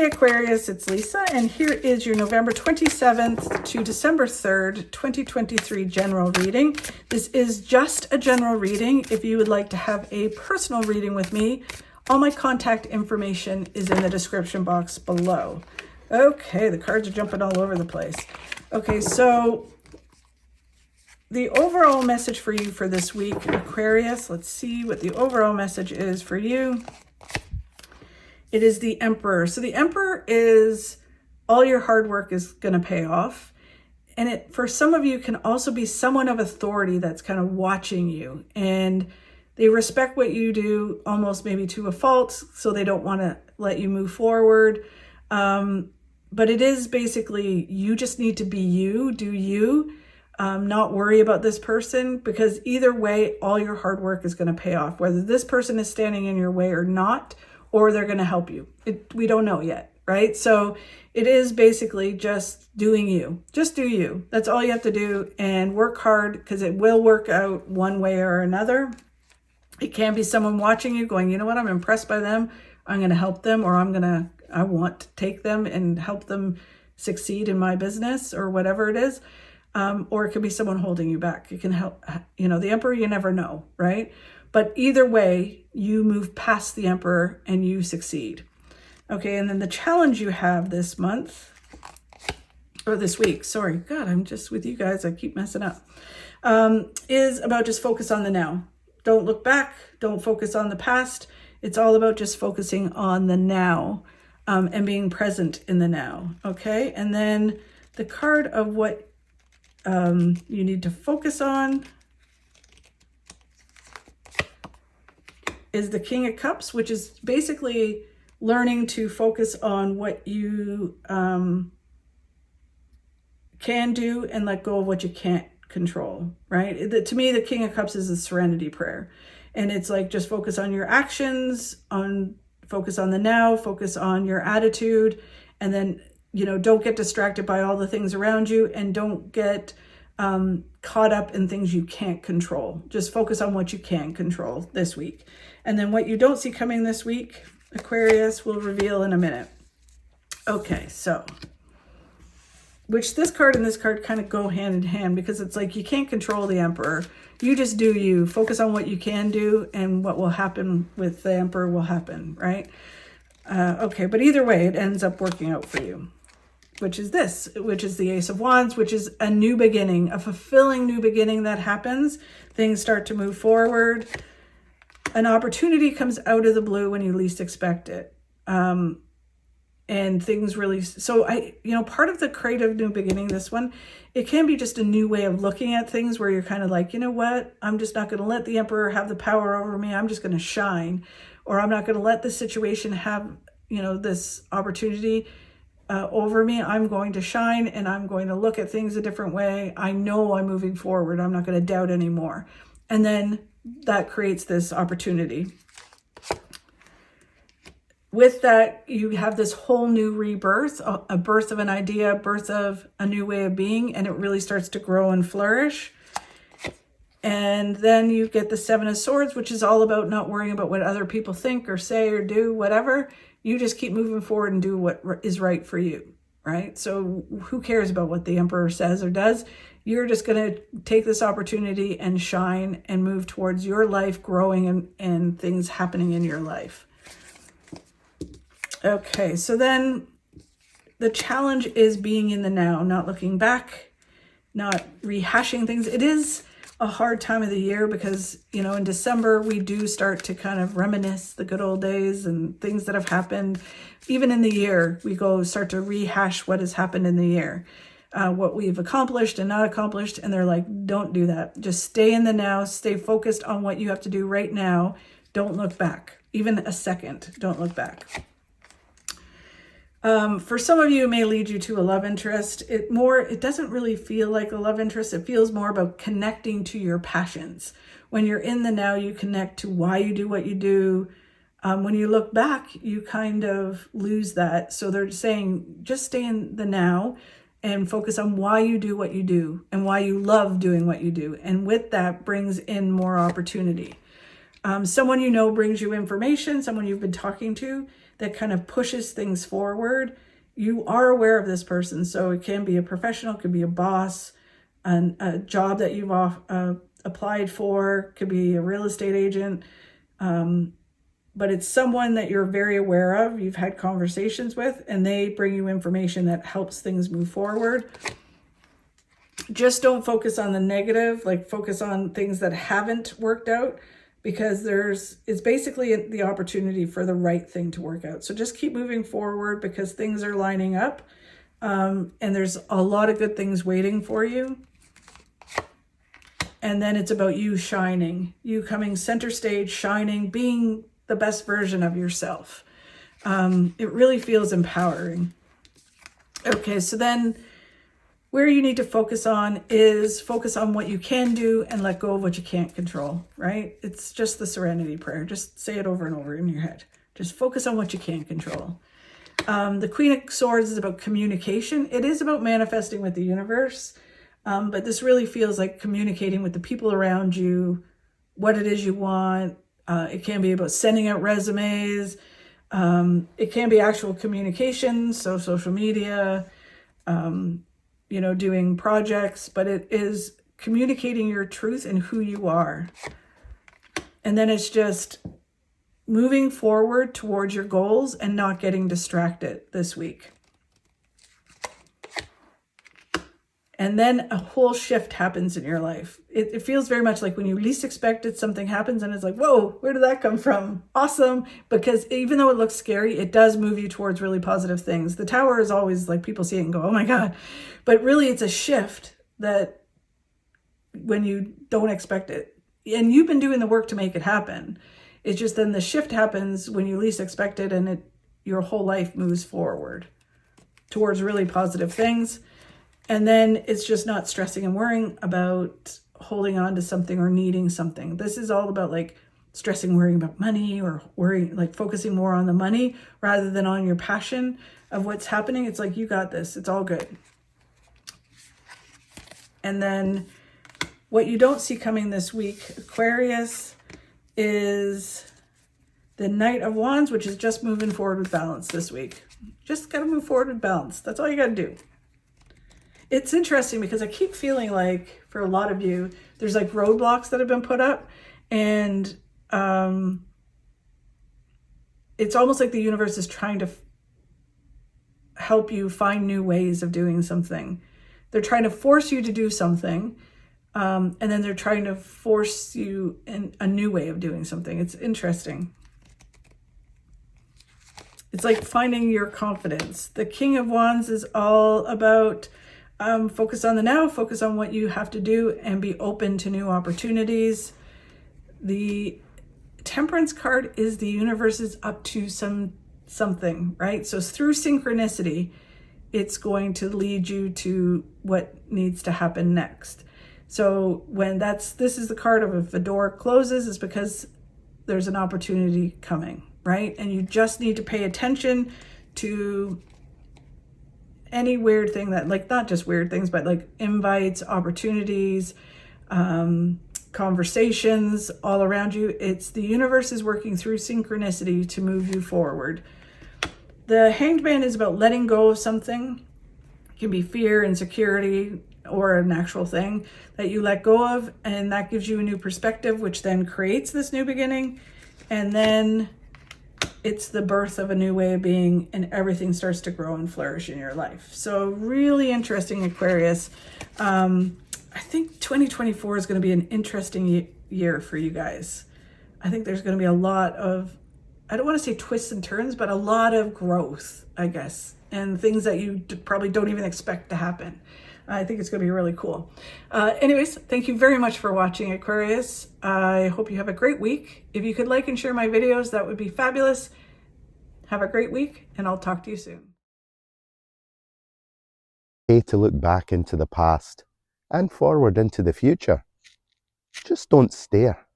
Aquarius, it's Lisa, and here is your November 27th to December 3rd, 2023 general reading. This is just a general reading. If you would like to have a personal reading with me, all my contact information is in the description box below. Okay, the cards are jumping all over the place. Okay, so the overall message for you for this week, Aquarius, let's see what the overall message is for you. It is the Emperor. So the Emperor is all your hard work is going to pay off. And it, for some of you, can also be someone of authority that's kind of watching you. And they respect what you do almost maybe to a fault, so they don't want to let you move forward. But it is basically, you just need to be you, do you, not worry about this person, because either way, all your hard work is going to pay off, whether this person is standing in your way or not, or they're going to help you. We don't know yet, right? So it is basically just doing you. Just do you. That's all you have to do, and work hard, because it will work out one way or another. It can be someone watching you going, you know what, I'm impressed by them. I'm going to help them, or I want to take them and help them succeed in my business, or whatever it is. Or it could be someone holding you back. You can help, the Emperor, you never know, right? But either way, you move past the Emperor and you succeed. Okay, and then the challenge you have this month, or this week, sorry, God, I'm just with you guys, I keep messing up, is about just focus on the now. Don't look back, don't focus on the past. It's all about just focusing on the now, and being present in the now, okay? And then the card of what you need to focus on is the King of Cups, which is basically learning to focus on what you can do and let go of what you can't control, right? To me, the King of Cups is a serenity prayer. And it's like, just focus on your actions, focus on the now, focus on your attitude, and then, don't get distracted by all the things around you, and don't get caught up in things you can't control. Just focus on what you can control this week. And then what you don't see coming this week, Aquarius, will reveal in a minute. Okay, so, which this card and this card kind of go hand in hand, because it's like, you can't control the Emperor. You just do you. Focus on what you can do, and what will happen with the Emperor will happen, right? Okay, but either way, it ends up working out for you, which is this, which is the Ace of Wands, which is a new beginning, a fulfilling new beginning that happens. Things start to move forward. An opportunity comes out of the blue when you least expect it. And things really, so part of the creative new beginning, this one, it can be just a new way of looking at things, where you're kind of like, you know what, I'm just not going to let the Emperor have the power over me. I'm just going to shine, or I'm not going to let the situation have, this opportunity over me. I'm going to shine, and I'm going to look at things a different way. I know I'm moving forward. I'm not going to doubt anymore. And then that creates this opportunity. With that, you have this whole new rebirth, a birth of an idea, birth of a new way of being, and it really starts to grow and flourish. And then you get the Seven of Swords, which is all about not worrying about what other people think or say or do, whatever. You just keep moving forward and do what is right for you, right? So who cares about what the Emperor says or does? You're just going to take this opportunity and shine and move towards your life growing and things happening in your life. Okay, so then the challenge is being in the now, not looking back, not rehashing things. It is a hard time of the year because, in December, we do start to kind of reminisce the good old days and things that have happened. Even in the year, we start to rehash what has happened in the year, what we've accomplished and not accomplished. And they're like, don't do that. Just stay in the now, stay focused on what you have to do right now. Don't look back, even a second. Don't look back. For some of you, it may lead you to a love interest. It doesn't really feel like a love interest. It feels more about connecting to your passions. When you're in the now, you connect to why you do what you do. When you look back, you kind of lose that. So they're saying, just stay in the now and focus on why you do what you do and why you love doing what you do. And with that brings in more opportunity. Someone brings you information, someone you've been talking to, that kind of pushes things forward. You are aware of this person. So it can be a professional, could be a boss, and a job that you've applied for, could be a real estate agent. But it's someone that you're very aware of, you've had conversations with, and they bring you information that helps things move forward. Just don't focus on the negative, like focus on things that haven't worked out, because it's basically the opportunity for the right thing to work out. So just keep moving forward because things are lining up, and there's a lot of good things waiting for you. And then it's about you shining, you coming center stage, shining, being the best version of yourself. It really feels empowering. Okay, so then where you need to focus on is focus on what you can do and let go of what you can't control, right? It's just the serenity prayer. Just say it over and over in your head. Just focus on what you can control. The Queen of Swords is about communication. It is about manifesting with the universe, but this really feels like communicating with the people around you, what it is you want. It can be about sending out resumes. It can be actual communication, so social media, doing projects, but it is communicating your truth and who you are. And then it's just moving forward towards your goals and not getting distracted this week. And then a whole shift happens in your life. It feels very much like when you least expect it, something happens and it's like, whoa, where did that come from? Awesome. Because even though it looks scary, it does move you towards really positive things. The Tower is always like, people see it and go, oh my God. But really it's a shift that when you don't expect it. And you've been doing the work to make it happen. It's just then the shift happens when you least expect it, and your whole life moves forward towards really positive things. And then it's just not stressing and worrying about holding on to something or needing something. This is all about like stressing, worrying about money, or worrying, like focusing more on the money rather than on your passion of what's happening. It's like, you got this. It's all good. And then what you don't see coming this week, Aquarius, is the Knight of Wands, which is just moving forward with balance this week. Just got to move forward with balance. That's all you got to do. It's interesting because I keep feeling like for a lot of you, there's like roadblocks that have been put up, and it's almost like the universe is trying to help you find new ways of doing something. They're trying to force you to do something, and then they're trying to force you in a new way of doing something. It's interesting. It's like finding your confidence. The King of Wands is all about focus on the now, focus on what you have to do, and be open to new opportunities. The Temperance card is the universe is up to something, right? So through synchronicity, it's going to lead you to what needs to happen next. So when this is the card of if a door closes, it's because there's an opportunity coming, right? And you just need to pay attention to any weird thing that, like, not just weird things, but like invites, opportunities, conversations all around you. It's the universe is working through synchronicity to move you forward. The Hanged Man is about letting go of something. It can be fear, insecurity, or an actual thing that you let go of, and that gives you a new perspective, which then creates this new beginning. And then it's the birth of a new way of being, and everything starts to grow and flourish in your life. So really interesting, Aquarius. I think 2024 is going to be an interesting year for you guys. I think there's going to be a lot of, I don't want to say twists and turns, but a lot of growth, I guess, and things that you probably don't even expect to happen. I think it's going to be really cool. Anyways, thank you very much for watching, Aquarius. I hope you have a great week. If you could like and share my videos, that would be fabulous. Have a great week, and I'll talk to you soon. To look back into the past and forward into the future. Just don't stare.